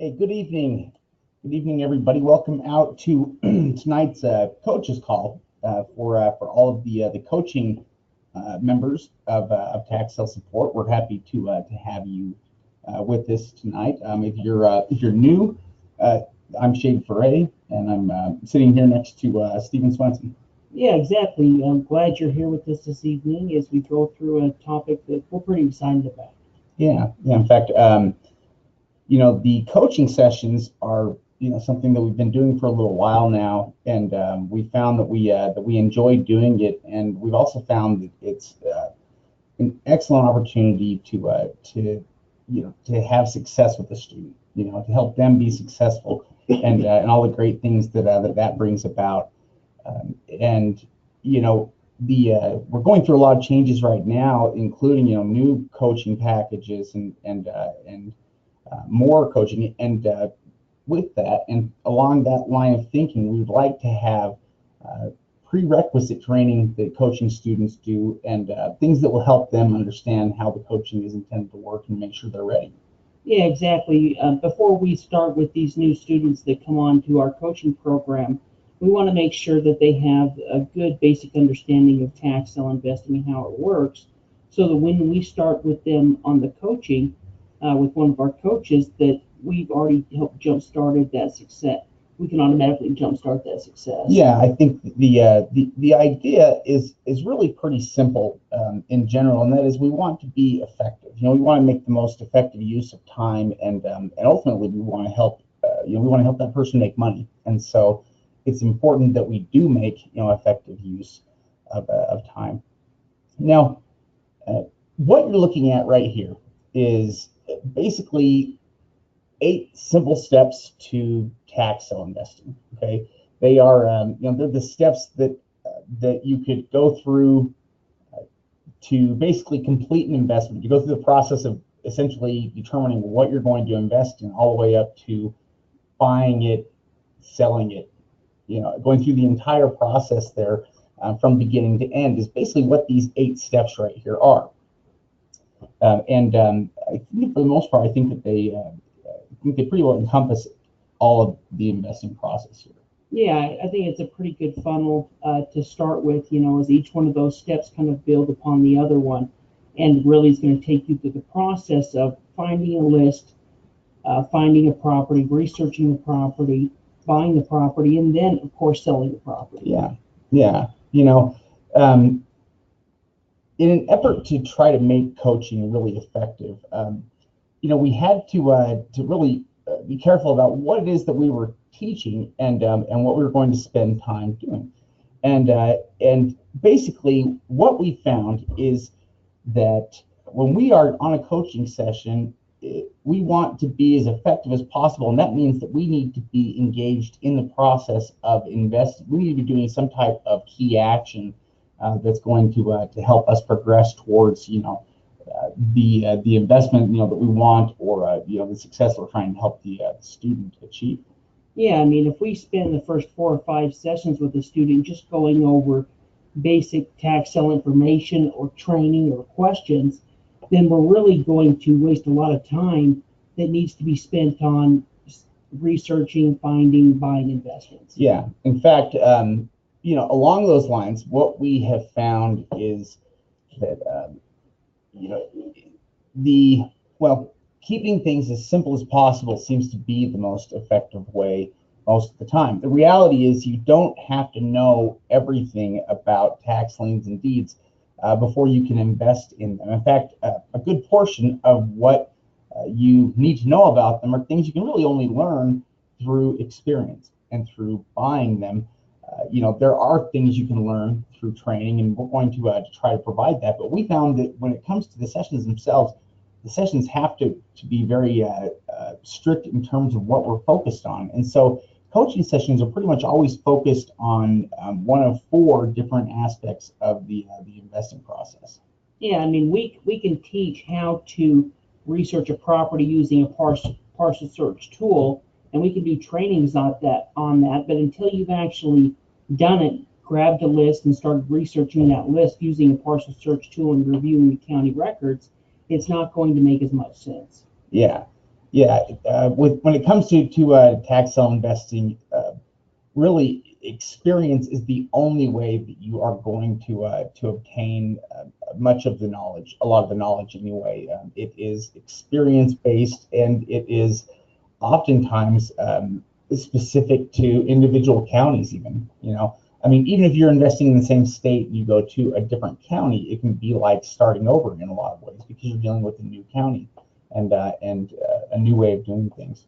Hey, good evening. Good evening, everybody. Welcome out to tonight's coaches call for all of the coaching members of Tax Sale Support. We're happy to have you with us tonight. If you're new, I'm Shane Ferre, and I'm sitting here next to Stephen Swenson. Yeah, exactly. I'm glad you're here with us this evening as we go through a topic that we're pretty excited about. Yeah. In fact, the coaching sessions are something that we've been doing for a little while now, and we found that we enjoy doing it, and we've also found that it's an excellent opportunity to have success with the student, to help them be successful, and all the great things that brings about. And we're going through a lot of changes right now, including new coaching packages and more coaching. And with that, and along that line of thinking, we would like to have prerequisite training that coaching students do, and things that will help them understand how the coaching is intended to work and make sure they're ready. Yeah, exactly. Before we start with these new students that come on to our coaching program, we want to make sure that they have a good basic understanding of tax sale investing and how it works, so that when we start with them on the coaching with one of our coaches, that we've already helped jumpstarted that success. We can automatically jumpstart that success. Yeah, I think the idea is really pretty simple in general, and that is we want to be effective. We want to make the most effective use of time, and ultimately we want to help. We want to help that person make money, and so it's important that we do make effective use of time. Now, what you're looking at right here is basically 8 simple steps to tax sale investing. Okay, they are they're the steps that you could go through to basically complete an investment. You go through the process of essentially determining what you're going to invest in, all the way up to buying it, selling it. Going through the entire process there from beginning to end is basically what these 8 steps right here are. I think for the most part, I think that they pretty well encompass all of the investing process here. Yeah, I think it's a pretty good funnel to start with, as each one of those steps kind of build upon the other one, and really is going to take you through the process of finding a list, finding a property, researching the property, buying the property, and then, of course, selling the property. Yeah. In an effort to try to make coaching really effective, we had to really be careful about what it is that we were teaching and what we were going to spend time doing. And basically, what we found is that when we are on a coaching session, we want to be as effective as possible, and that means that we need to be engaged in the process of investing. We need to be doing some type of key action that's going to help us progress towards the investment that we want, or the success we're trying to help the student achieve. Yeah, I mean, if we spend the first 4 or 5 sessions with a student just going over basic tax sale information or training or questions, then we're really going to waste a lot of time that needs to be spent on researching, finding, buying investments. Yeah, in fact, along those lines, what we have found is that keeping things as simple as possible seems to be the most effective way most of the time. The reality is you don't have to know everything about tax liens and deeds before you can invest in them. In fact, a good portion of what you need to know about them are things you can really only learn through experience and through buying them. There are things you can learn through training, and we're going to try to provide that. But we found that when it comes to the sessions themselves, the sessions have to be very strict in terms of what we're focused on. And so coaching sessions are pretty much always focused on one of 4 different aspects of the investing process. Yeah, I mean, we can teach how to research a property using a parcel search tool, and we can do trainings on that. But until you've actually done it, grabbed a list and started researching that list using a parcel search tool and reviewing the county records, it's not going to make as much sense. Yeah. Yeah, when it comes to tax sale investing, really experience is the only way that you are going to obtain much of the knowledge, a lot of the knowledge anyway. It is experience based, and it is oftentimes specific to individual counties. Even, I mean, even if you're investing in the same state, you go to a different county, it can be like starting over in a lot of ways because you're dealing with a new county and a new way of doing things.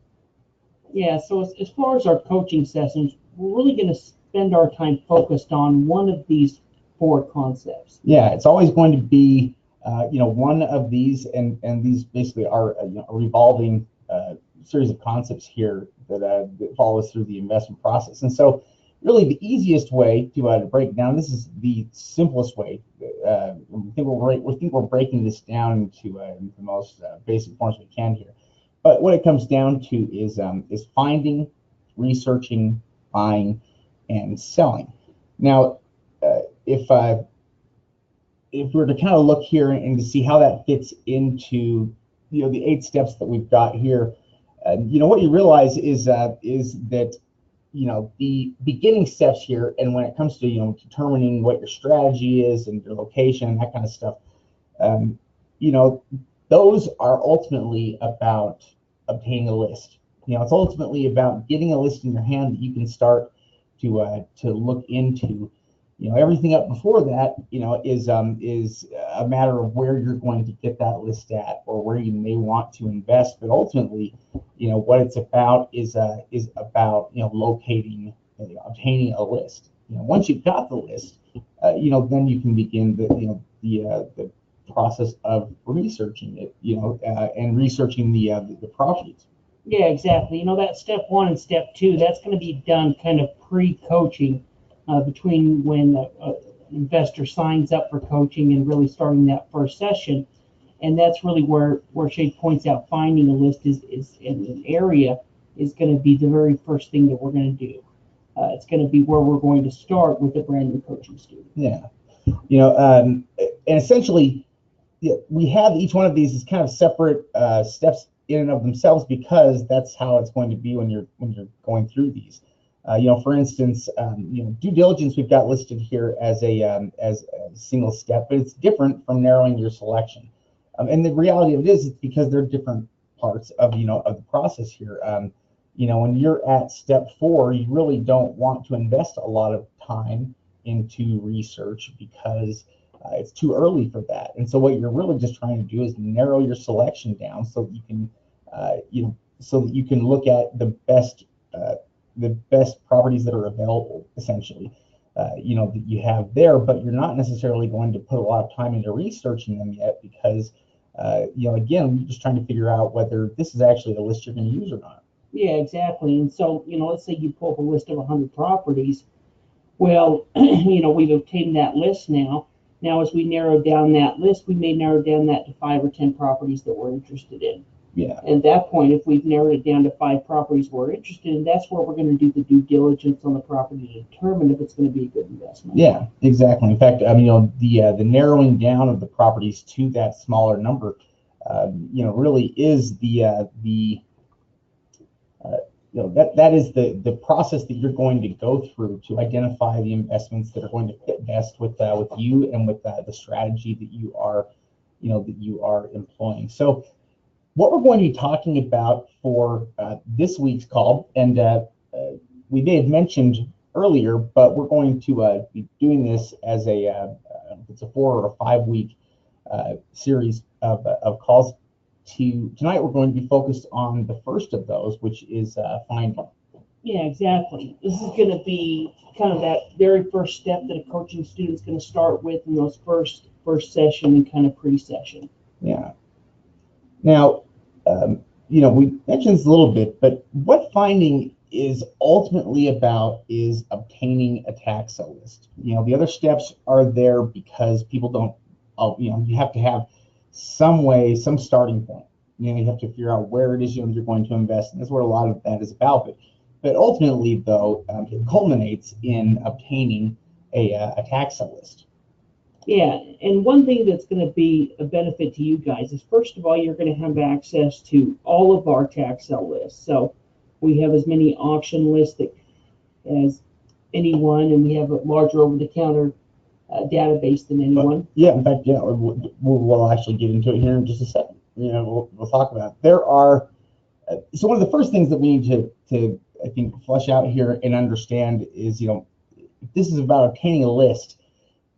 Yeah, so as far as our coaching sessions, we're really going to spend our time focused on one of these four concepts. Yeah, it's always going to be, one of these, and these basically are a revolving series of concepts here that follow us through the investment process. And so, really, the easiest way to break it down. This is the simplest way. We think we're breaking this down into the most basic forms we can here. But what it comes down to is finding, researching, buying, and selling. Now, if we're to kind of look here and to see how that fits into the 8 steps that we've got here, what you realize is that the beginning steps here, and when it comes to determining what your strategy is and your location and that kind of stuff, those are ultimately about obtaining a list. It's ultimately about getting a list in your hand that you can start to look into. Everything up before that, is a matter of where you're going to get that list at, or where you may want to invest. But ultimately, what it's about is about locating, obtaining a list. Once you've got the list, then you can begin the process of researching it, and researching the properties. Yeah, exactly. That step 1 and step 2, that's going to be done kind of pre-coaching, between when an investor signs up for coaching and really starting that first session. And that's really where Shade points out finding a list is in an area is going to be the very first thing that we're going to do. It's going to be where we're going to start with a brand new coaching student. Yeah. And essentially, we have each one of these as kind of separate steps in and of themselves, because that's how it's going to be when you're going through these. For instance, due diligence we've got listed here as a single step, but it's different from narrowing your selection. And the reality of it is, it's because they're different parts of of the process here. When you're at step 4, you really don't want to invest a lot of time into research because it's too early for that. And so what you're really just trying to do is narrow your selection down so that you can, so that you can look at the best properties that are available, essentially, that you have there. But you're not necessarily going to put a lot of time into researching them yet, because, again, you're just trying to figure out whether this is actually the list you're going to use or not. Yeah, exactly. And so, let's say you pull up a list of 100 properties. Well, we've obtained that list now. Now, as we narrow down that list, we may narrow down that to 5 or 10 properties that we're interested in. Yeah. At that point, if we've narrowed it down to 5 properties we're interested in, that's where we're going to do the due diligence on the property to determine if it's going to be a good investment. Yeah, exactly. In fact, the narrowing down of the properties to that smaller number, really is that is the process that you're going to go through to identify the investments that are going to fit best with you and with the strategy that you are employing. So what we're going to be talking about for this week's call, and we may have mentioned earlier, but we're going to be doing this as it's a 4 or 5 week series of calls. Tonight we're going to be focused on the first of those, which is finding. Yeah, exactly. This is going to be kind of that very first step that a coaching student's going to start with in those first session and kind of pre-session. Yeah. Now, we mentioned this a little bit, but what finding is ultimately about is obtaining a tax sale list. The other steps are there because people don't. You have to have some starting point. You have to figure out where it is you're going to invest, and that's where a lot of that is about. But ultimately, though, it culminates in obtaining a tax sale list. Yeah, and one thing that's going to be a benefit to you guys is, first of all, you're going to have access to all of our tax sale lists. So we have as many auction lists as anyone, and we have a larger over-the-counter database than anyone. But, yeah, in fact, yeah, we'll actually get into it here in just a second. We'll talk about it. There are so one of the first things that we need to I think flesh out here and understand is, this is about obtaining a list.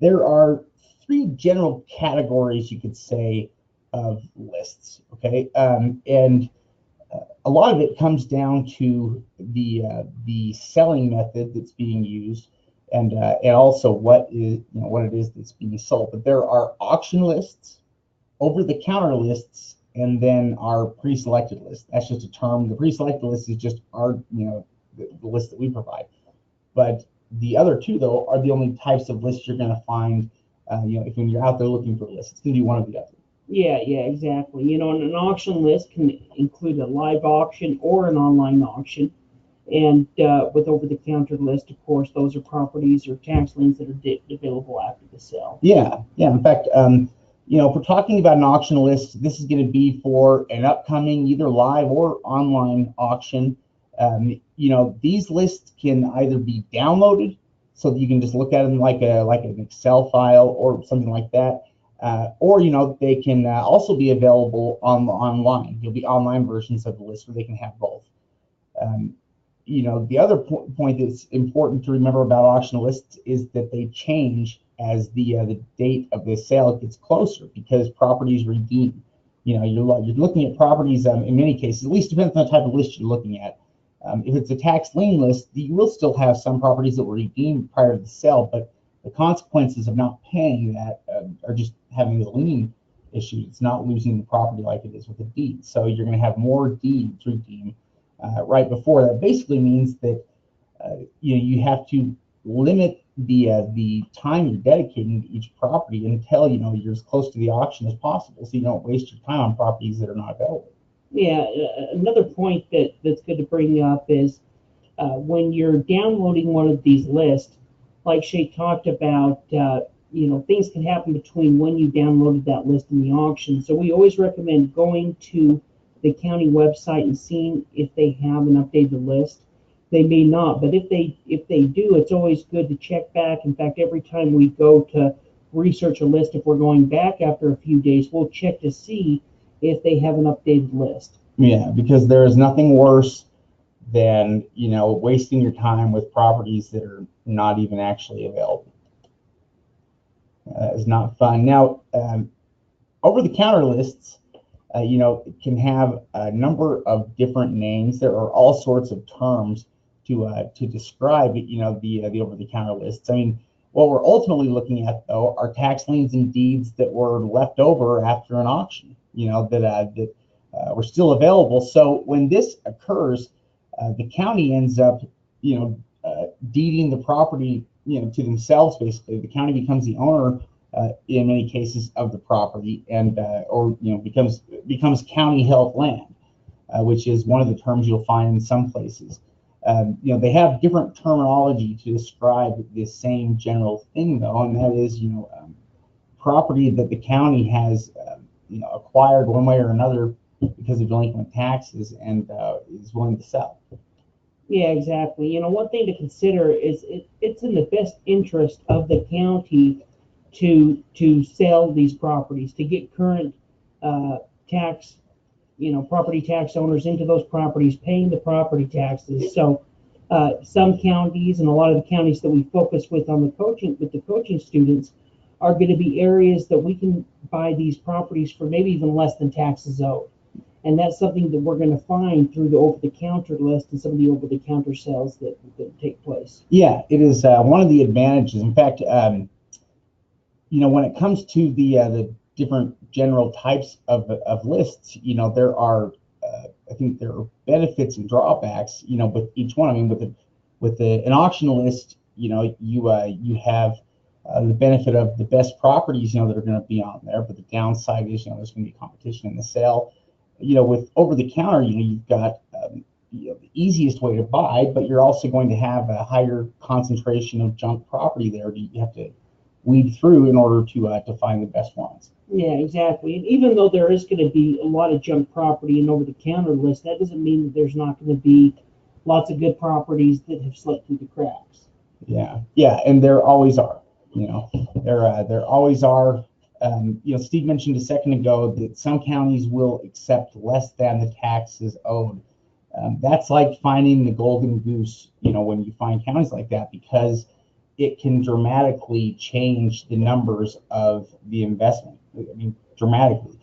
There are three general categories, you could say, of lists. Okay, and a lot of it comes down to the selling method that's being used, and also what it is that's being sold. But there are auction lists, over-the-counter lists, and then our pre-selected list. That's just a term. The pre-selected list is just our the list that we provide. But the other two, though, are the only types of lists you're going to find. If when you're out there looking for lists, it's going to be one of the other. Yeah, exactly. And an auction list can include a live auction or an online auction. And with over-the-counter list, of course, those are properties or tax liens that are available after the sale. Yeah. In fact, if we're talking about an auction list, this is going to be for an upcoming either live or online auction. These lists can either be downloaded so that you can just look at them like an Excel file or something like that. Or they can also be available online. There'll be online versions of the list where they can have both. The other point that's important to remember about auction lists is that they change as the date of the sale gets closer, because properties redeem. You're looking at properties in many cases. At least depends on the type of list you're looking at. If it's a tax lien list, you will still have some properties that were redeemed prior to the sale, but the consequences of not paying that are just having the lien issue. It's not losing the property like it is with a deed. So you're going to have more deeds redeemed right before. That basically means that you have to limit the time you're dedicating to each property until you're as close to the auction as possible, so you don't waste your time on properties that are not available. Yeah, another point that's good to bring up is when you're downloading one of these lists, like Shay talked about, things can happen between when you downloaded that list and the auction. So we always recommend going to the county website and seeing if they have an updated list. They may not, but if they do, it's always good to check back. In fact, every time we go to research a list, if we're going back after a few days, we'll check to see if they have an updated list. Yeah, because there is nothing worse than wasting your time with properties that are not even actually available. It's not fun. Now, over-the-counter lists, can have a number of different names. There are all sorts of terms to describe the over-the-counter lists. I mean, what we're ultimately looking at, though, are tax liens and deeds that were left over after an auction, that were still available. So when this occurs, the county ends up, deeding the property, to themselves. Basically, the county becomes the owner in many cases of the property, and or becomes county-held land, which is one of the terms you'll find in some places. They have different terminology to describe the same general thing, though, and that is, property that the county has, acquired one way or another because of delinquent taxes and is willing to sell. Yeah, exactly. One thing to consider is it's in the best interest of the county to sell these properties, to get current tax, property tax owners into those properties, paying the property taxes. So some counties, and a lot of the counties that we focus with on the coaching students, are going to be areas that we can buy these properties for maybe even less than taxes owed. And that's something that we're going to find through the over-the-counter list and some of the over-the-counter sales that take place. Yeah, it is one of the advantages. In fact, when it comes to the different general types of lists, there are, I think there are benefits and drawbacks, with each one. I mean, with an auction list, you have the benefit of the best properties, that are going to be on there. But the downside is, there's going to be competition in the sale. With over-the-counter, you've got the easiest way to buy, but you're also going to have a higher concentration of junk property there. You have to weed through in order to find the best ones. Yeah, exactly. And even though there is going to be a lot of junk property and over-the-counter list, that doesn't mean that there's not going to be lots of good properties that have slipped through the cracks. Yeah, and there always are. There always are. Steve mentioned a second ago that some counties will accept less than the taxes owed. That's like finding the golden goose, when you find counties like that, because it can dramatically change the numbers of the investment. I mean, dramatically.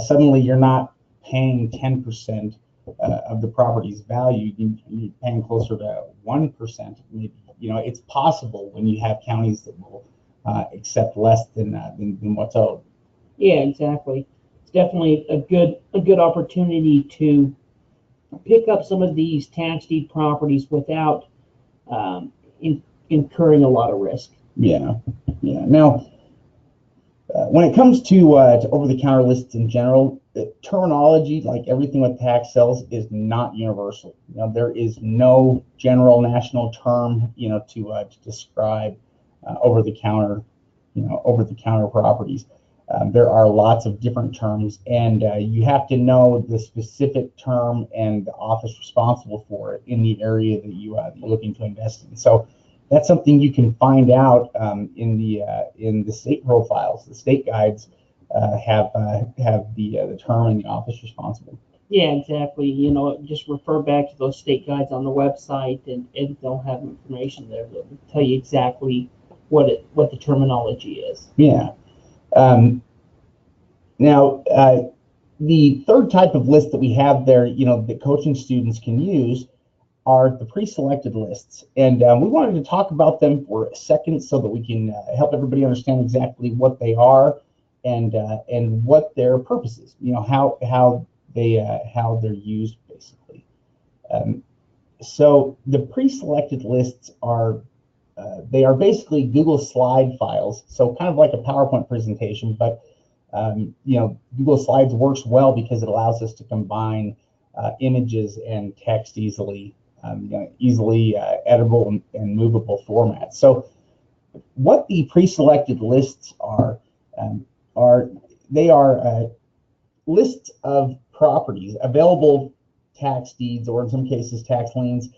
Suddenly you're not paying 10% of the property's value. You're paying closer to 1%, maybe. It's possible when you have counties that will accept less than what's owed. Yeah, exactly. It's definitely a good opportunity to pick up some of these tax deed properties without incurring a lot of risk. Yeah. Now, when it comes to over-the-counter lists in general, terminology, like everything with tax sales, is not universal. There is no general national term, to describe over-the-counter properties. There are lots of different terms, and you have to know the specific term and the office responsible for it in the area that you're looking to invest in. So that's something you can find out in the state profiles. The state guides have the term and the office responsible. Yeah, exactly. Just refer back to those state guides on the website, and they'll have information there that will tell you exactly what the terminology is. Yeah. Now, the third type of list that we have there, that coaching students can use, are the pre-selected lists. And we wanted to talk about them for a second so that we can help everybody understand exactly what they are and what their purpose is. How they're used, basically. So the pre-selected lists are they are basically Google slide files, so kind of like a PowerPoint presentation, but Google Slides works well because it allows us to combine images and text easily, easily editable and movable formats. So what the pre-selected lists are lists of properties, available tax deeds, or in some cases tax liens,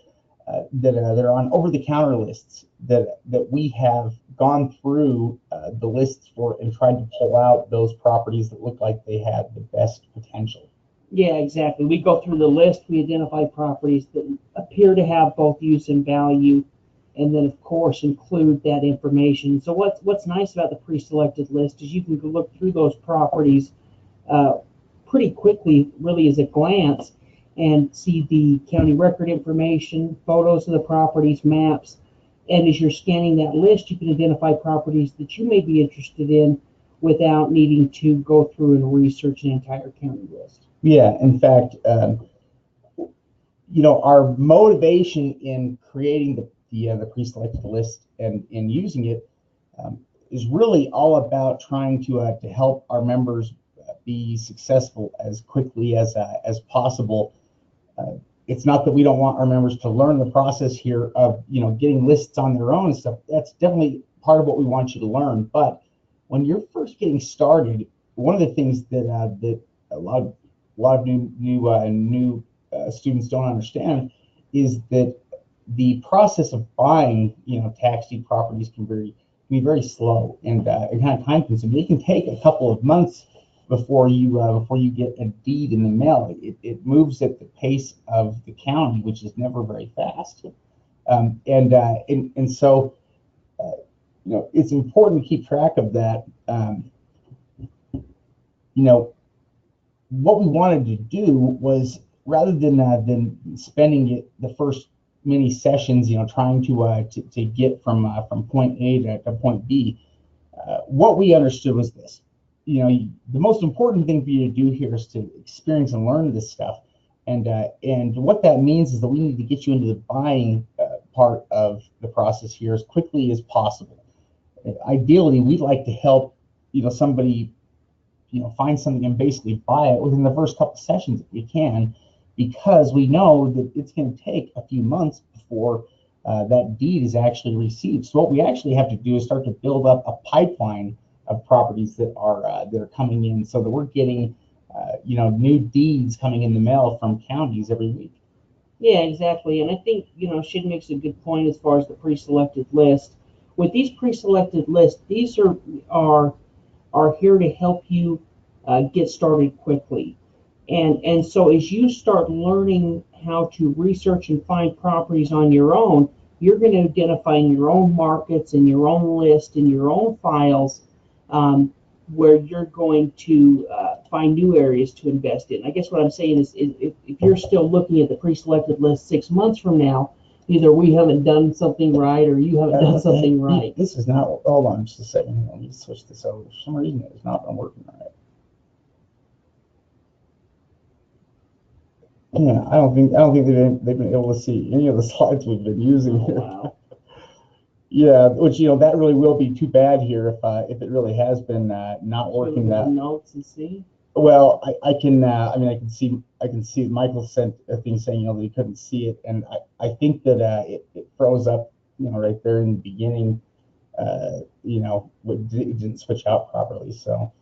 that are on over-the-counter lists that we have gone through the lists for and tried to pull out those properties that look like they have the best potential. Yeah, exactly. We go through the list, we identify properties that appear to have both use and value, and then of course include that information. So what's nice about the pre-selected list is you can look through those properties pretty quickly, really as a glance, and see the county record information, photos of the properties, maps. And as you're scanning that list, you can identify properties that you may be interested in without needing to go through and research an entire county list. Yeah, in fact, our motivation in creating the pre-selected list and in using it is really all about trying to help our members be successful as quickly as possible. It's not that we don't want our members to learn the process here of getting lists on their own and stuff. That's definitely part of what we want you to learn. But when you're first getting started, one of the things that a lot of new students don't understand is that the process of buying tax deed properties can be very slow and kind of time consuming. It can take a couple of months before you get a deed in the mail. It moves at the pace of the county, which is never very fast, and so it's important to keep track of that. What we wanted to do was, rather than spending it the first many sessions trying to get from point A to point B, what we understood was this. The most important thing for you to do here is to experience and learn this stuff, and what that means is that we need to get you into the buying part of the process here as quickly as possible. Ideally, we'd like to help somebody find something and basically buy it within the first couple sessions if we can, because we know that it's going to take a few months before that deed is actually received. So what we actually have to do is start to build up a pipeline of properties that are coming in, so that we're getting new deeds coming in the mail from counties every week. Yeah, exactly. And I think, Shid makes a good point as far as the pre-selected list. With these pre-selected lists, these are here to help you get started quickly. And so as you start learning how to research and find properties on your own, you're going to identify in your own markets, in your own list, in your own files, where you're going to find new areas to invest in. I guess what I'm saying is if you're still looking at the pre-selected list 6 months from now, either we haven't done something right or you haven't done something right. This is not, hold on just a second. Let me switch this over. For some reason, it's not been working right. Yeah, I don't think they've been able to see any of the slides we've been using here. Wow. Yeah, which that really will be too bad here if it really has been not working. That notes and see. Well, I can I can see Michael sent a thing saying that he couldn't see it, and I think that it froze up right there in the beginning. It didn't switch out properly. So,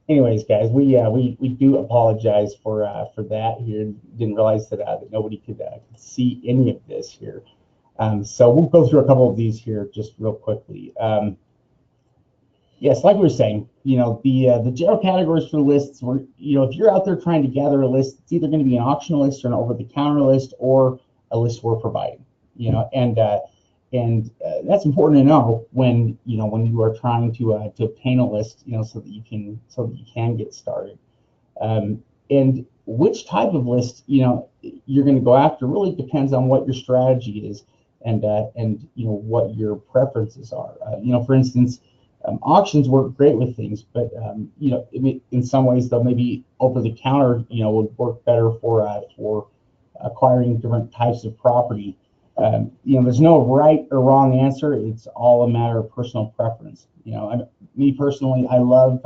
anyways, guys, we do apologize for that here. Didn't realize that nobody could see any of this here. So we'll go through a couple of these here just real quickly. Yes, like we were saying, the general categories for lists were, if you're out there trying to gather a list, it's either going to be an auction list or an over-the-counter list or a list we're providing, and that's important to know when you are trying to obtain a list, so that you can get started. And which type of list, you're going to go after really depends on what your strategy is and what your preferences are. For instance, auctions work great with things, but in some ways they'll maybe over the counter would work better for acquiring different types of property. There's no right or wrong answer. It's all a matter of personal preference. Me personally, I love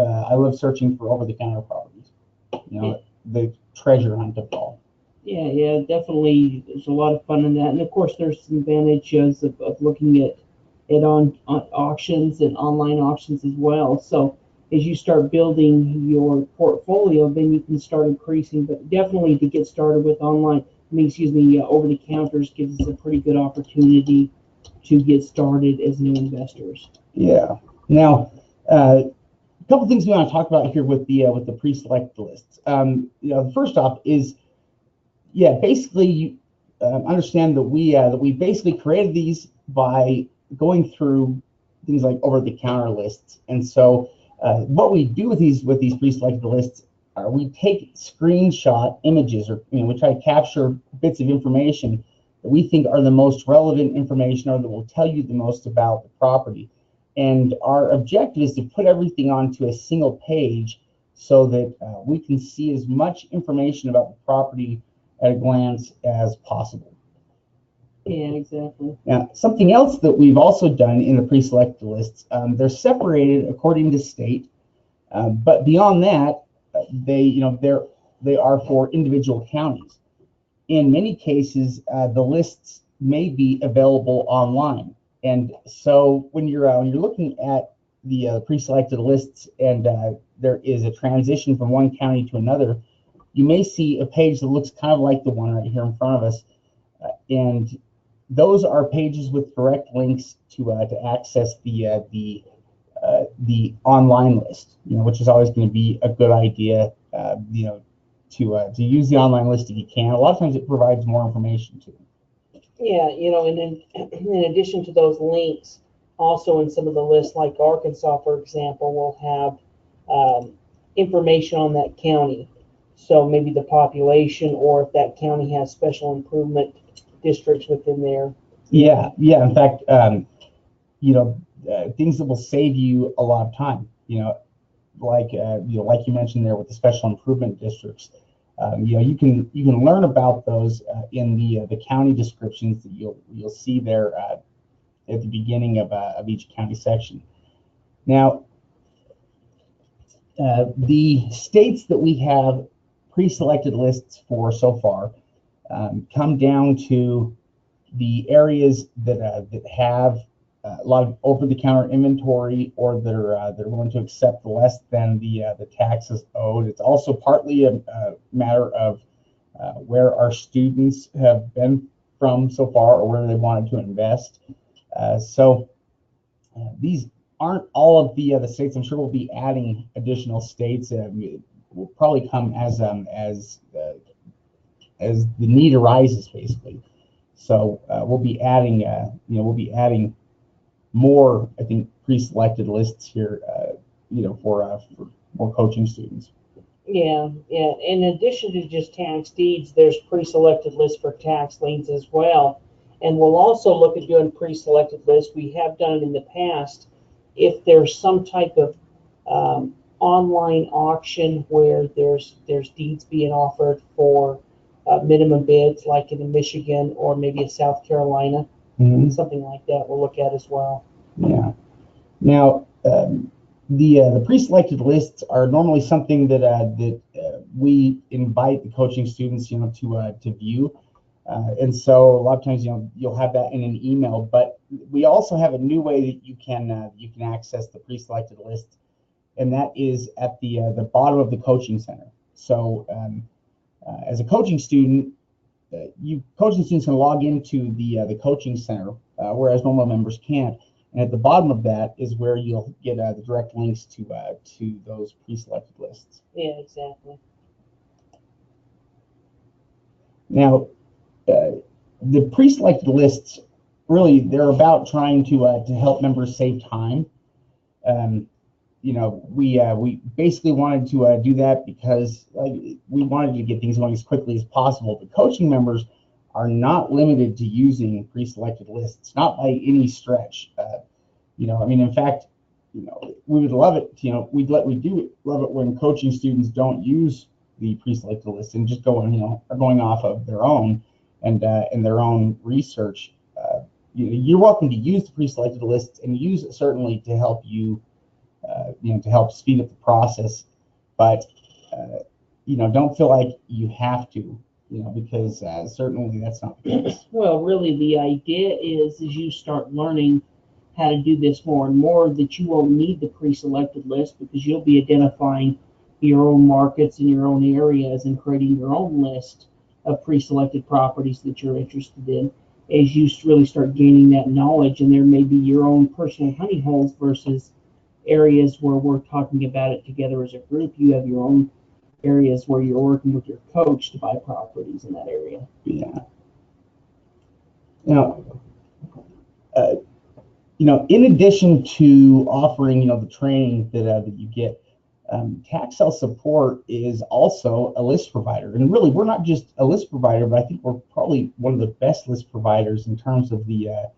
searching for over the counter properties. The treasure hunt of all. Yeah, definitely. There's a lot of fun in that, and of course, there's some advantages of looking at it on auctions and online auctions as well. So as you start building your portfolio, then you can start increasing. But definitely to get started with over the counters gives us a pretty good opportunity to get started as new investors. Yeah. Now, a couple things we want to talk about here with the pre-select lists. First off is, basically you understand that we basically created these by going through things like over-the-counter lists. And so what we do with these pre-selected lists are we take screenshot images, or we try to capture bits of information that we think are the most relevant information or that will tell you the most about the property. And our objective is to put everything onto a single page so that we can see as much information about the property at a glance as possible. Yeah, exactly. Now, something else that we've also done in the pre-selected lists, they're separated according to state, but beyond that, they are for individual counties. In many cases, the lists may be available online, and so when you're looking at the pre-selected lists and there is a transition from one county to another, you may see a page that looks kind of like the one right here in front of us, and those are pages with direct links to access the online list, which is always going to be a good idea, to use the online list if you can. A lot of times it provides more information too. Yeah, and then in addition to those links, also in some of the lists, like Arkansas, for example, will have information on that county. So maybe the population, or if that county has special improvement districts within there. Yeah. In fact, things that will save you a lot of time. Like you mentioned there with the special improvement districts. You can learn about those in the county descriptions that you'll see there at the beginning of each county section. Now, the states that we have pre-selected lists for so far come down to the areas that that have a lot of over-the-counter inventory, or they're willing to accept less than the taxes owed. It's also partly a matter of where our students have been from so far, or where they wanted to invest. These aren't all of the states. I'm sure we'll be adding additional states. It will probably come as the need arises, basically. So we'll be adding, we'll be adding more, I think, pre-selected lists here, for more coaching students. Yeah. In addition to just tax deeds, there's pre-selected lists for tax liens as well. And we'll also look at doing pre-selected lists. We have done it in the past. If there's some type of online auction where there's deeds being offered for minimum bids, like in Michigan or maybe in South Carolina, something like that, we'll look at as well. Yeah. Now, the pre-selected lists are normally something that we invite the coaching students, to view. And so a lot of times, you'll have that in an email, but we also have a new way that you can access the pre-selected list, and that is at the bottom of the coaching center. So as a coaching student, coaching students can log into the coaching center, whereas normal members can't. And at the bottom of that is where you'll get the direct links to those pre-selected lists. Yeah, exactly. Now, the pre-selected lists, really, they're about trying to help members save time. We basically wanted to do that because we wanted to get things going as quickly as possible. The coaching members are not limited to using pre-selected lists, not by any stretch. In fact, we would love it. We do love it when coaching students don't use the pre-selected list and just are going off of their own and their own research. You're welcome to use the pre-selected lists and use it certainly to help you, to help speed up the process. But don't feel like you have to, because certainly that's not the case. Well, really, the idea is as you start learning how to do this more and more, that you won't need the pre-selected list, because you'll be identifying your own markets and your own areas and creating your own list of pre-selected properties that you're interested in. As you really start gaining that knowledge, and there may be your own personal honey holes versus areas where we're talking about it together as a group. You have your own areas where you're working with your coach to buy properties in that area. Yeah. Now, in addition to offering, the training that you get, TaxSale Support is also a list provider. And really, we're not just a list provider, but I think we're probably one of the best list providers in terms of the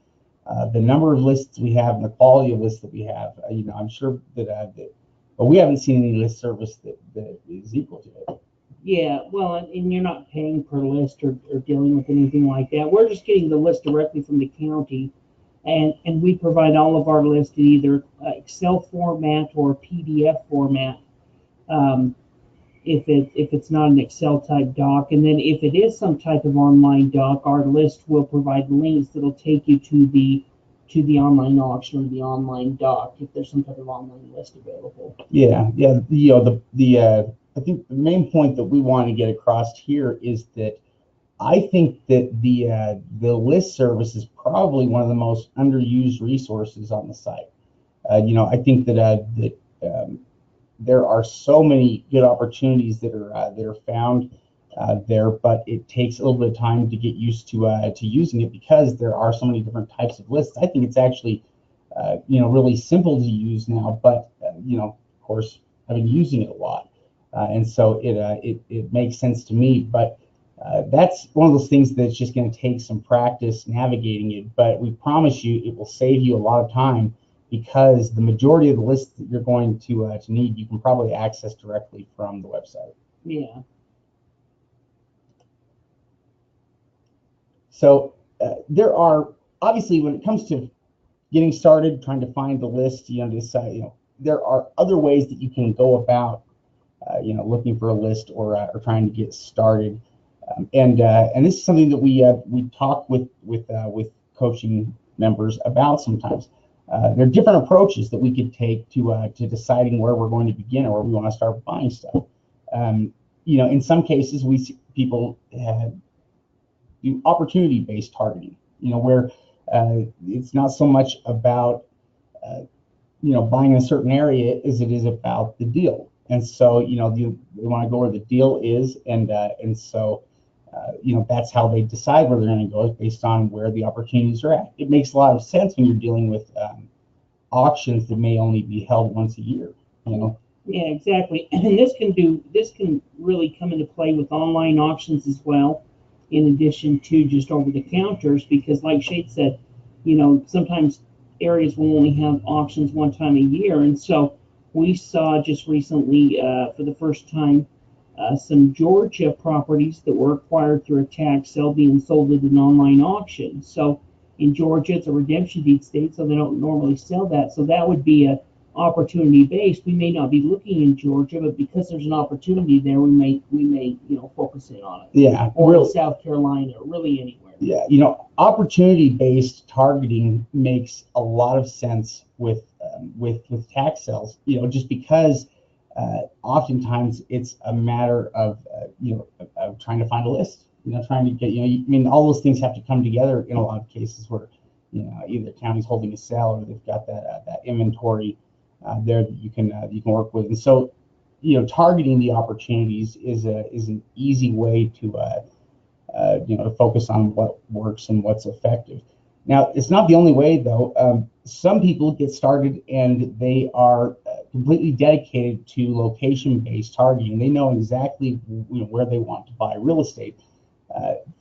number of lists we have and the quality of lists that we have. I'm sure that but we haven't seen any list service that is equal to it. Yeah, well, and you're not paying per list or dealing with anything like that. We're just getting the list directly from the county, and we provide all of our lists in either Excel format or PDF format. If it's not an Excel type doc, and then if it is some type of online doc, our list will provide links that'll take you to the online auction or the online doc if there's some type of online list available. Yeah. I think the main point that we want to get across here is that I think that the list service is probably one of the most underused resources on the site. I think that there are so many good opportunities that are found there, but it takes a little bit of time to get used to using it, because there are so many different types of lists. I think it's actually really simple to use now, but of course, I've been using it a lot, and so it makes sense to me. But that's one of those things that's just going to take some practice navigating it. But we promise you, it will save you a lot of time, because the majority of the lists that you're going to need, you can probably access directly from the website. Yeah. So there are, obviously, when it comes to getting started, trying to find the list, there are other ways that you can go about, looking for a list or trying to get started. And this is something that we talk with coaching members about sometimes. There are different approaches that we could take to deciding where we're going to begin or where we want to start buying stuff. In some cases, we see people do opportunity-based targeting. Where it's not so much about buying in a certain area as it is about the deal. And so they want to go where the deal is, and so that's how they decide where they're going to go, is based on where the opportunities are at. It makes a lot of sense when you're dealing with auctions that may only be held once a year. Yeah, exactly. And this can really come into play with online auctions as well, in addition to just over the counters, because like Shade said, sometimes areas will only have auctions one time a year. And so we saw just recently, for the first time, some Georgia properties that were acquired through a tax sale being sold at an online auction. So in Georgia, it's a redemption deed state, so they don't normally sell that. So that would be a opportunity based. We may not be looking in Georgia, but because there's an opportunity there, we may focus in on it. Yeah, or in South Carolina, or really anywhere. Yeah, opportunity based targeting makes a lot of sense with tax sales. Just because oftentimes it's a matter of of trying to find a list. Trying to get all those things have to come together in a lot of cases where either the county's holding a sale or they've got that inventory there that you can work with. And so targeting the opportunities is an easy way to focus on what works and what's effective. Now, it's not the only way, though. Some people get started and they are completely dedicated to location-based targeting. They know exactly where they want to buy real estate.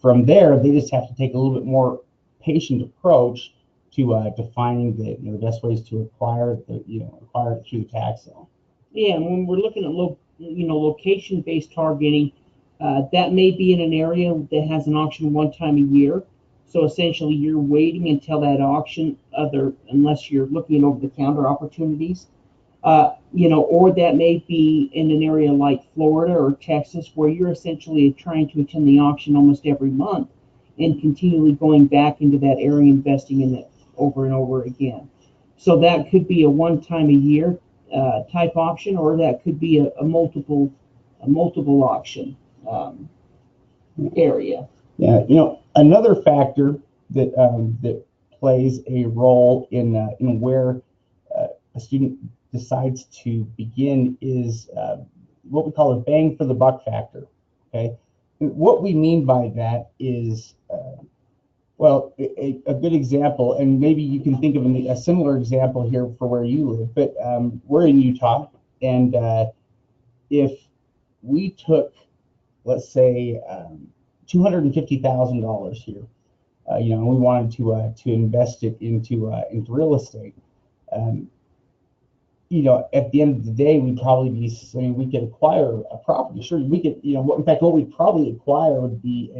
From there, they just have to take a little bit more patient approach to finding the best ways to acquire it through the tax sale. Yeah, and when we're looking at location-based targeting, that may be in an area that has an auction one time a year. So essentially, you're waiting until that auction, unless you're looking at over-the-counter opportunities, or that may be in an area like Florida or Texas, where you're essentially trying to attend the auction almost every month and continually going back into that area, investing in it over and over again. So that could be a one-time-a-year type option, or that could be a multiple auction area. Yeah, another factor that plays a role in where a student decides to begin is what we call a bang for the buck factor. Okay, what we mean by that is a good example, and maybe you can think of a similar example here for where you live, but we're in Utah, and if we took, let's say, $250,000 here, and we wanted to invest it into real estate, at the end of the day, we'd probably be saying we could acquire a property. Sure, we could, in fact, what we'd probably acquire would be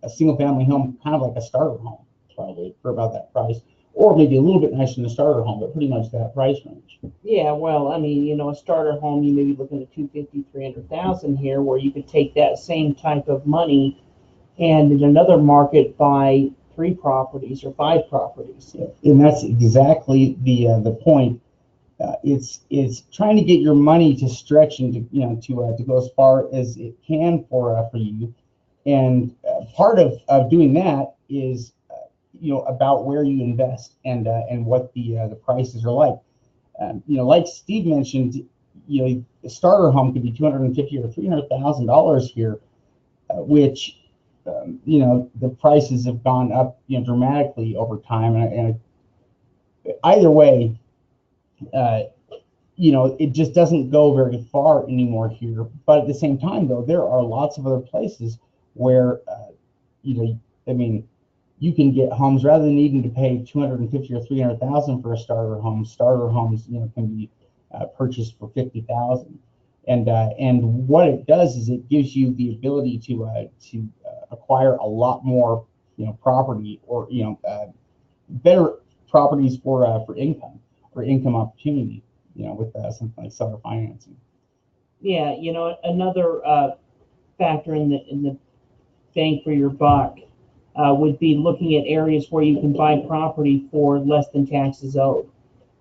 a single family home, kind of like a starter home, probably for about that price, or maybe a little bit nicer than a starter home, but pretty much that price range. Yeah, well, I mean, a starter home, you may be looking at 250, 300,000 here, where you could take that same type of money and in another market buy 3 properties or 5 properties. And that's exactly the point. It's trying to get your money to stretch and to go as far as it can for you, and part of doing that is about where you invest and what the prices are like. Like Steve mentioned, a starter home could be $250,000 or $300,000 here, which the prices have gone up dramatically over time, and either way, it just doesn't go very far anymore here. But at the same time, though, there are lots of other places where you can get homes rather than needing to pay $250,000 or $300,000 for a starter home. Starter homes, can be purchased for $50,000, and what it does is it gives you the ability to acquire a lot more, property, or better properties for income opportunity, with something like seller financing. Yeah, another factor in the bang for your buck would be looking at areas where you can buy property for less than taxes owed.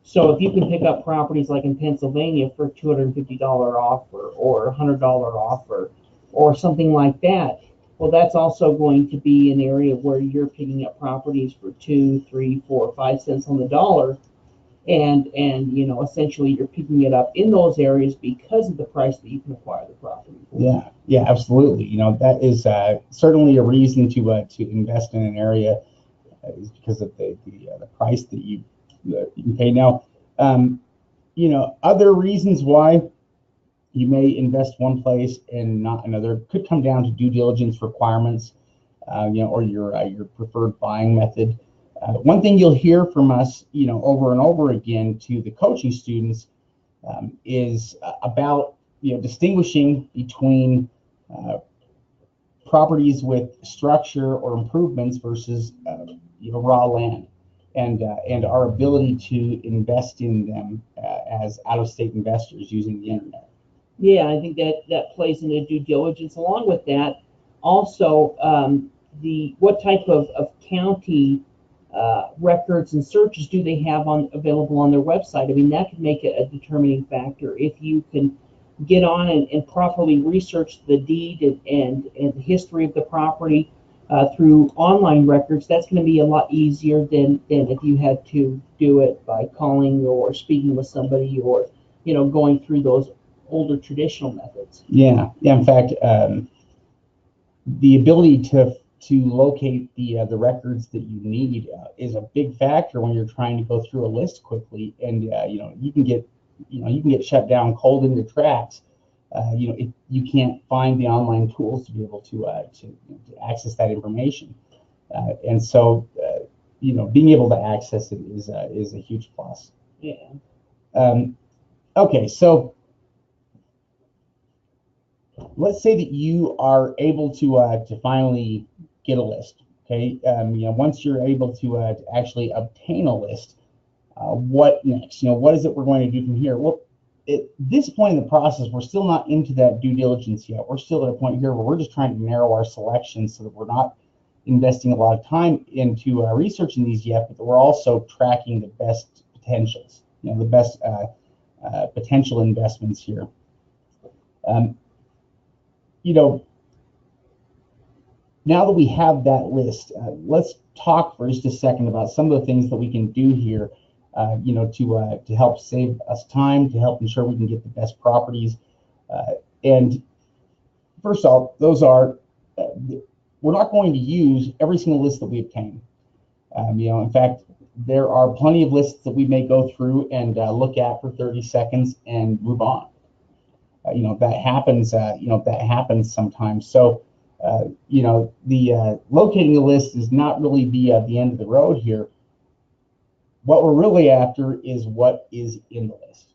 So if you can pick up properties like in Pennsylvania for $250 offer or $100 offer or something like that, well, that's also going to be an area where you're picking up properties for 2, 3, 4, 5 cents on the dollar, and essentially you're picking it up in those areas because of the price that you can acquire the property for. Yeah, absolutely. That is certainly a reason to invest in an area, is because of the price that you can pay. Now, other reasons why you may invest one place and not another could come down to due diligence requirements, or your preferred buying method. One thing you'll hear from us, over and over again to the coaching students, is about distinguishing between properties with structure or improvements versus raw land, and our ability to invest in them as out-of-state investors using the internet. Yeah, I think that plays into due diligence. Along with that, also what type of county records and searches do they have available on their website? I mean, that could make it a determining factor. If you can get on and properly research the deed and the history of the property through online records, that's going to be a lot easier than if you had to do it by calling or speaking with somebody, or going through those older traditional methods. Yeah. In fact, the ability to locate the records that you need is a big factor when you're trying to go through a list quickly, and you can get shut down cold in the tracks. If you can't find the online tools to be able to access that information, and so being able to access it is a huge plus. Yeah. Okay, so let's say that you are able to finally get a list. Okay, once you're able to actually obtain a list, what next? What is it we're going to do from here? Well, at this point in the process, we're still not into that due diligence yet. We're still at a point here where we're just trying to narrow our selection so that we're not investing a lot of time into researching these yet, but we're also tracking the best potentials, the best potential investments here. Now that we have that list, let's talk for just a second about some of the things that we can do here, to help save us time, to help ensure we can get the best properties. And first off, those are, we're not going to use every single list that we obtain. In fact, there are plenty of lists that we may go through and look at for 30 seconds and move on. That happens sometimes. So, the locating the list is not really the end of the road here. What we're really after is what is in the list,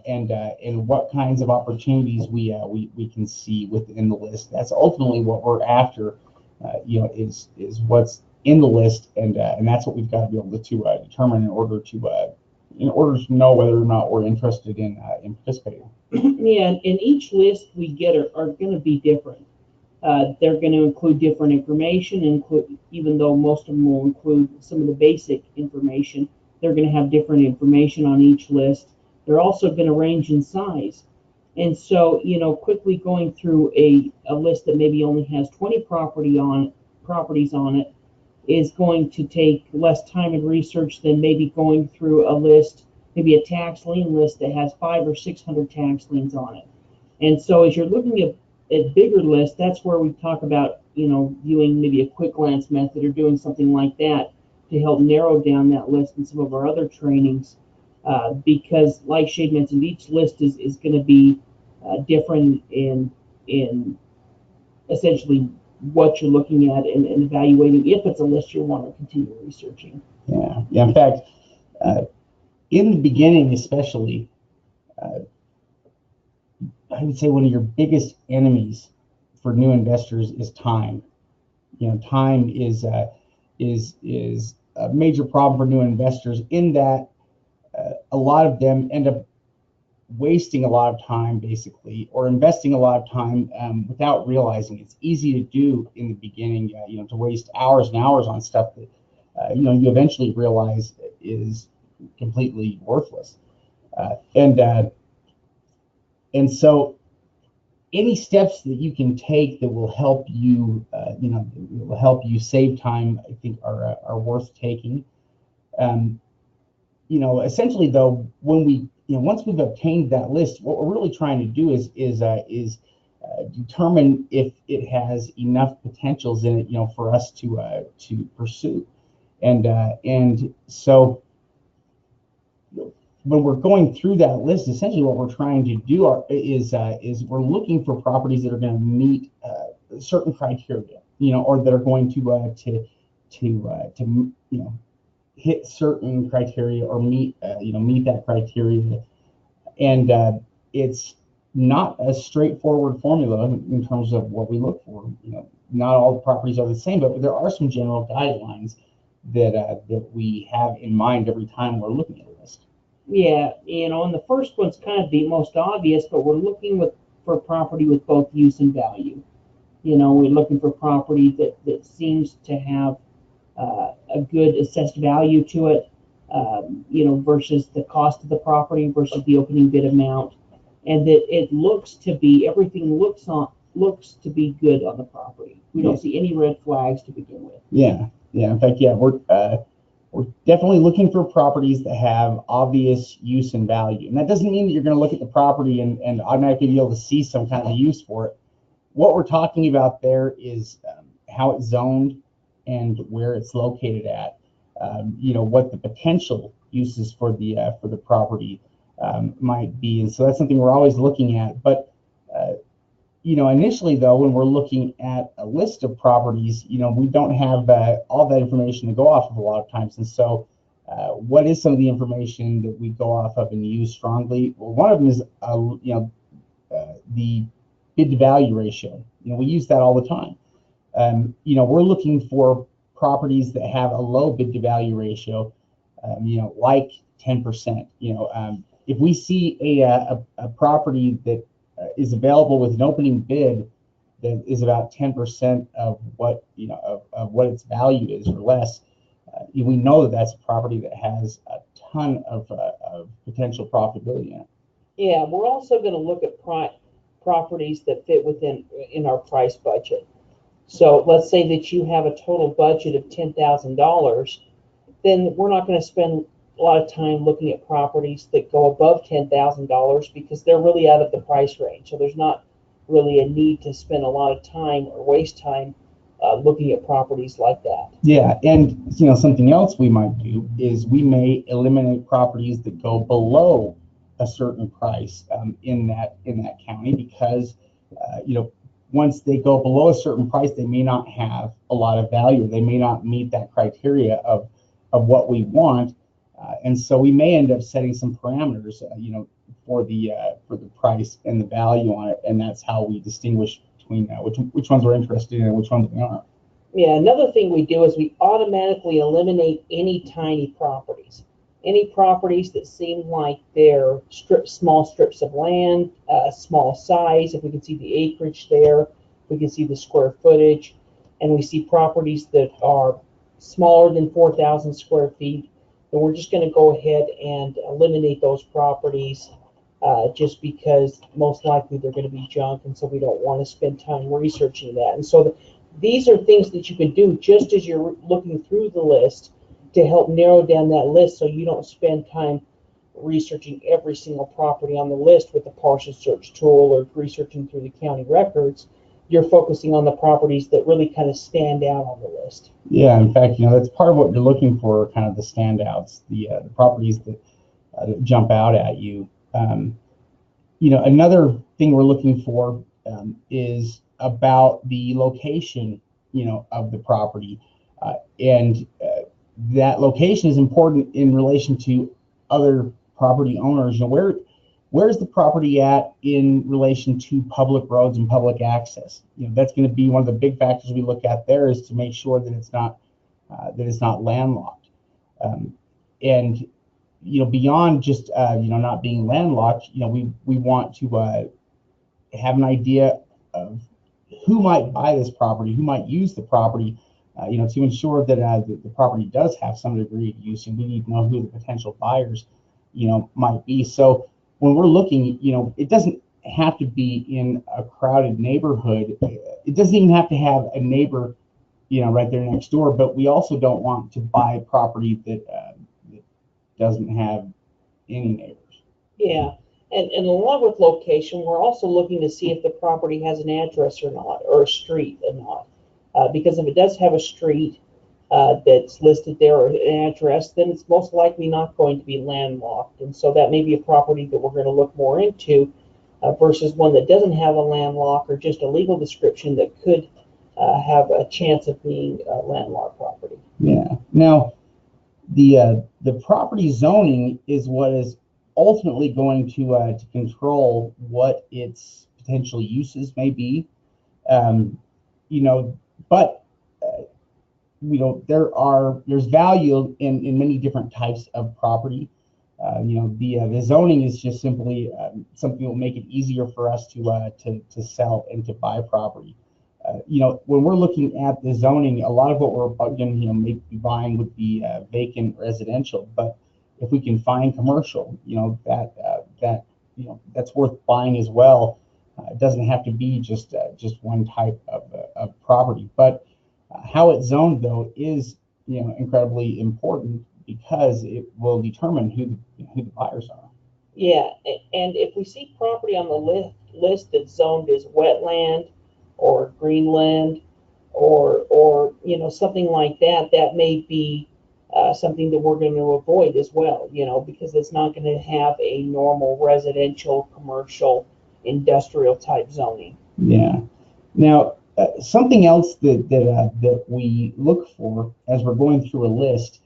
and what kinds of opportunities we can see within the list. That's ultimately what we're after, is what's in the list, and that's what we've got to be able to determine in order to know whether or not we're interested in participating. Yeah, and each list we get are going to be different. They're going to include different information, even though most of them will include some of the basic information. They're going to have different information on each list. They're also going to range in size. And so, quickly going through a list that maybe only has 20 properties on it is going to take less time and research than maybe going through a list, maybe a tax lien list that has 500 or 600 tax liens on it. And so as you're looking at bigger lists, that's where we talk about, viewing maybe a quick glance method or doing something like that to help narrow down that list in some of our other trainings. Because like Shade mentioned, each list is going to be different in essentially what you're looking at and evaluating if it's a list you want to continue researching. Yeah. In fact, in the beginning, especially, I would say one of your biggest enemies for new investors is time. Time is a major problem for new investors, in that a lot of them end up wasting a lot of time, basically, or investing a lot of time without realizing. It's easy to do in the beginning, to waste hours and hours on stuff that you eventually realize is completely worthless. And so any steps that you can take that will help you, will help you save time, I think are worth taking. Essentially though, when we, once we've obtained that list, what we're really trying to do is determine if it has enough potentials in it, for us to pursue. And so when we're going through that list, essentially what we're trying to do is we're looking for properties that are going to meet certain criteria, or that are going to hit certain criteria or meet that criteria. And it's not a straightforward formula in terms of what we look for. Not all the properties are the same, but there are some general guidelines that we have in mind every time we're looking at a list. Yeah, and the first one's kind of the most obvious, but we're looking for property with both use and value. We're looking for property that seems to have a good assessed value to it, versus the cost of the property versus the opening bid amount, and that it looks to be, everything looks to be good on the property. We don't see any red flags to begin with. Yeah. In fact, we're definitely looking for properties that have obvious use and value. And that doesn't mean that you're going to look at the property and automatically be able to see some kind of use for it. What we're talking about there is how it's zoned and where it's located at. What the potential uses for the property might be. And so that's something we're always looking at. But initially though, when we're looking at a list of properties, we don't have all that information to go off of a lot of times. And so what is some of the information that we go off of and use strongly? Well, one of them is the bid to value ratio. We use that all the time. We're looking for properties that have a low bid to value ratio, like 10%. If we see a property that is available with an opening bid that is about 10% of what of what its value is or less, we know that that's a property that has a ton of potential profitability in it. Yeah, we're also going to look at properties that fit in our price budget. So let's say that you have a total budget of $10,000, then we're not going to spend a lot of time looking at properties that go above $10,000 because they're really out of the price range. So there's not really a need to spend a lot of time or waste time looking at properties like that. Yeah, and something else we might do is we may eliminate properties that go below a certain price in that county because once they go below a certain price, they may not have a lot of value. They may not meet that criteria of what we want. And so we may end up setting some parameters, for the price and the value on it, and that's how we distinguish between which ones we're interested in and which ones we aren't. Yeah, another thing we do is we automatically eliminate any tiny properties, any properties that seem like they're small strips of land, small size. If we can see the acreage there, we can see the square footage, and we see properties that are smaller than 4,000 square feet. And we're just going to go ahead and eliminate those properties just because most likely they're going to be junk, and so we don't want to spend time researching that. And so these are things that you can do just as you're looking through the list to help narrow down that list so you don't spend time researching every single property on the list with the partial search tool or researching through the county records. You're focusing on the properties that really kind of stand out on the list. Yeah, in fact, that's part of what you're looking for, kind of the standouts, the properties that jump out at you. Another thing we're looking for is about the location, of the property, and that location is important in relation to other property owners. Where's the property at in relation to public roads and public access? That's going to be one of the big factors we look at there, is to make sure that it's not landlocked. And beyond just not being landlocked, we want to have an idea of who might buy this property, who might use the property, to ensure that the property does have some degree of use, and we need to know who the potential buyers, might be. So when we're looking, it doesn't have to be in a crowded neighborhood. It doesn't even have to have a neighbor, right there next door. But we also don't want to buy property that doesn't have any neighbors. Yeah, and along with location, we're also looking to see if the property has an address or not, or a street or not. Because if it does have a street that's listed there or an address, then it's most likely not going to be landlocked. And so that may be a property that we're going to look more into versus one that doesn't have a landlock or just a legal description that could have a chance of being a landlocked property. Yeah. Now, the property zoning is what is ultimately going to control what its potential uses may be. But there's value in many different types of property. The zoning is just simply something that will make it easier for us to sell and to buy property. When we're looking at the zoning, a lot of what we're going to maybe buying would be vacant residential. But if we can find commercial, that's worth buying as well. It doesn't have to be just one type of property. But how it's zoned, though, is incredibly important because it will determine who the buyers are. Yeah, and if we see property on the list that's zoned as wetland or greenland or something like that, that may be something that we're going to avoid as well, because it's not going to have a normal residential, commercial, industrial type zoning. Yeah. Now, something else that we look for as we're going through a list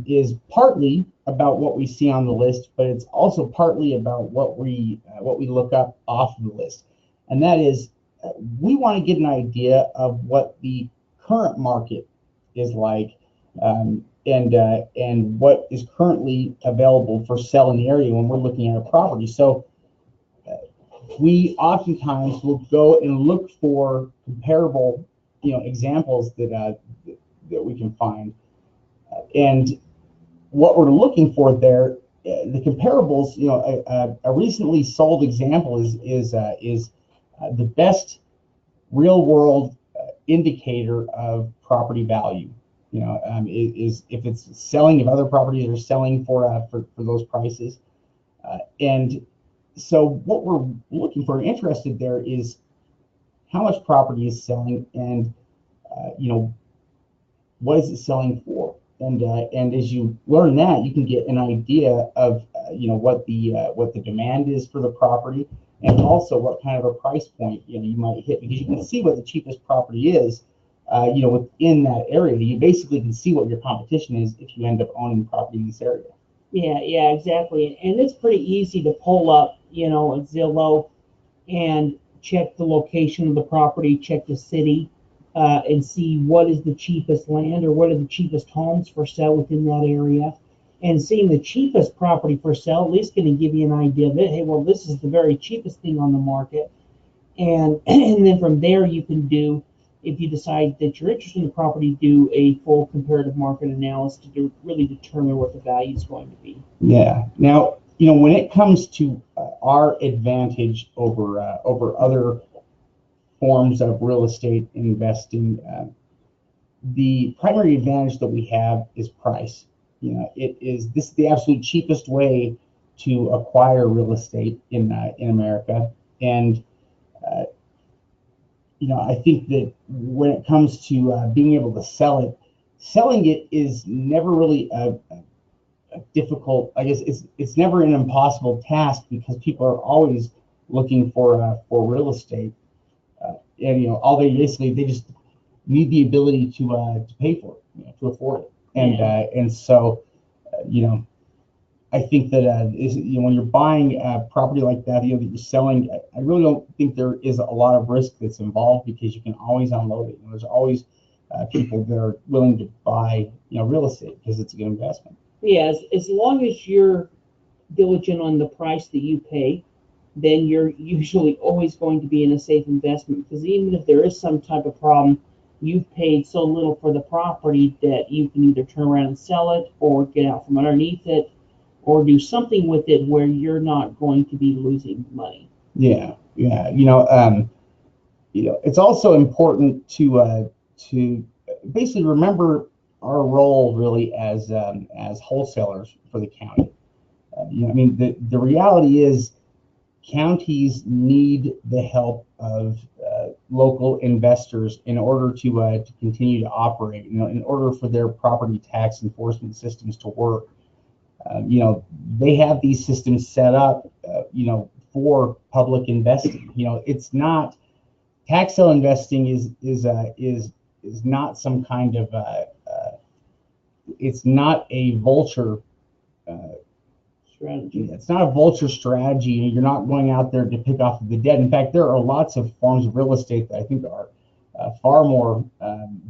is partly about what we see on the list, but it's also partly about what we look up off of the list, and that is we want to get an idea of what the current market is like, and what is currently available for sale in the area when we're looking at a property. So we oftentimes will go and look for comparable, examples that we can find, and what we're looking for there, the comparables. A recently sold example is the best real world indicator of property value. Is if it's selling, if other properties are selling for those prices, and so what we're looking for, interested there, is how much property is selling, and what is it selling for, and as you learn that, you can get an idea of what the demand is for the property, and also what kind of a price point you might hit, because you can see what the cheapest property is within that area. You basically can see what your competition is if you end up owning property in this area. Yeah, exactly. And it's pretty easy to pull up, Zillow and check the location of the property, check the city, and see what is the cheapest land or what are the cheapest homes for sale within that area. And seeing the cheapest property for sale at least going to give you an idea of it. Hey, well, this is the very cheapest thing on the market. And then from there you can do, if you decide that you're interested in the property, do a full comparative market analysis to really determine what the value is going to be. Yeah. Now, when it comes to our advantage over other forms of real estate investing, the primary advantage that we have is price. This is the absolute cheapest way to acquire real estate in America, and I think that when it comes to being able to selling it is never really a difficult. I guess it's never an impossible task, because people are always looking for real estate, and all they just need the ability to pay for it, to afford it, and so I think that when you're buying a property like that, that you're selling, I really don't think there is a lot of risk that's involved, because you can always unload it. There's always people that are willing to buy real estate because it's a good investment. Yeah, as long as you're diligent on the price that you pay, then you're usually always going to be in a safe investment, because even if there is some type of problem, you've paid so little for the property that you can either turn around and sell it or get out from underneath it or do something with it where you're not going to be losing money. Yeah, yeah. It's also important to basically remember our role really as wholesalers for the county. I mean, the reality is counties need the help of local investors in order to continue to operate. In order for their property tax enforcement systems to work. They have these systems set up, for public investing. It's not tax sale investing is not some kind of it's not a vulture strategy. It's not a vulture strategy. You're not going out there to pick off the dead. In fact, there are lots of forms of real estate that I think are far more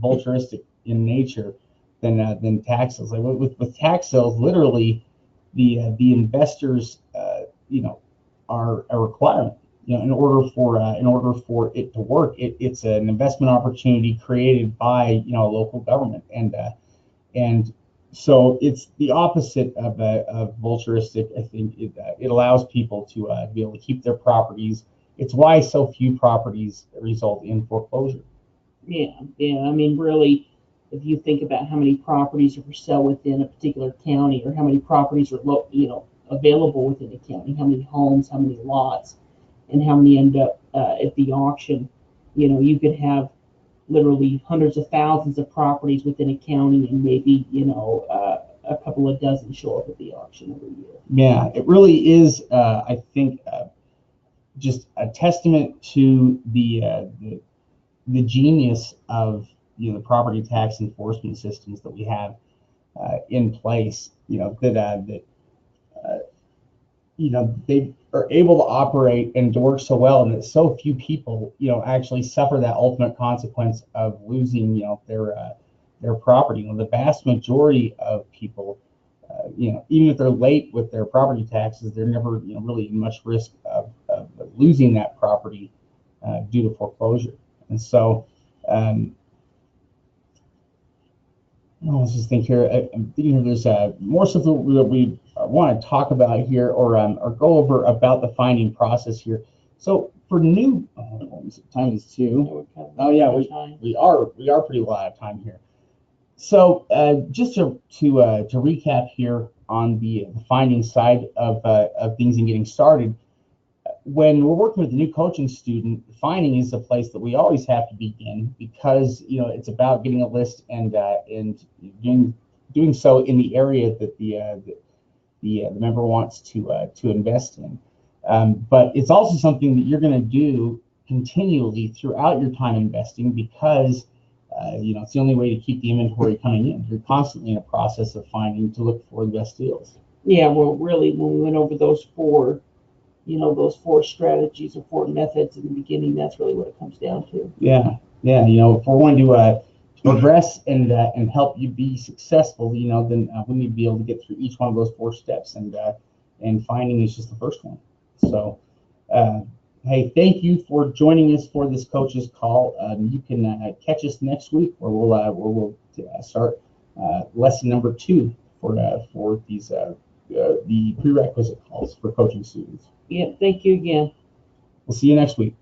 vulturistic in nature than tax sales. Like with tax sales, literally the investors are a requirement. In order for it to work, it's an investment opportunity created by a local government, and so it's the opposite of vulturistic. I think it allows people to be able to keep their properties. It's why so few properties result in foreclosure. Yeah, yeah. I mean, really, if you think about how many properties are for sale within a particular county, or how many properties are available within a county, how many homes, how many lots, and how many end up at the auction, you could have literally hundreds of thousands of properties within a county, and maybe a couple of dozen show up at the auction every year. Yeah, it really is. I think just a testament to the genius of the property tax enforcement systems that we have in place. They are able to operate and to work so well, and that so few people actually suffer that ultimate consequence of losing their property. The vast majority of people, even if they're late with their property taxes, they're never really in much risk of losing that property due to foreclosure. And so let's just think here. I'm thinking there's more stuff that we want to talk about here, or go over about the finding process here. So for new, time is 2. Oh yeah, we are pretty well out of time here. So just to recap here on the finding side of things and getting started. When we're working with a new coaching student, finding is the place that we always have to begin, because it's about getting a list and doing so in the area that the member wants to invest in. But it's also something that you're going to do continually throughout your time investing, because it's the only way to keep the inventory coming in. You're constantly in a process of finding to look for the best deals. Yeah, well, really, when we went over those four strategies or 4 methods in the beginning, that's really what it comes down to. Yeah. If we're going to progress and help you be successful, then we need to be able to get through each one of those 4 steps, and finding is just the first one. So, hey, thank you for joining us for this coach's call. You can catch us next week, where we'll start lesson number 2 for these the prerequisite calls for coaching students. Yeah, thank you again. We'll see you next week.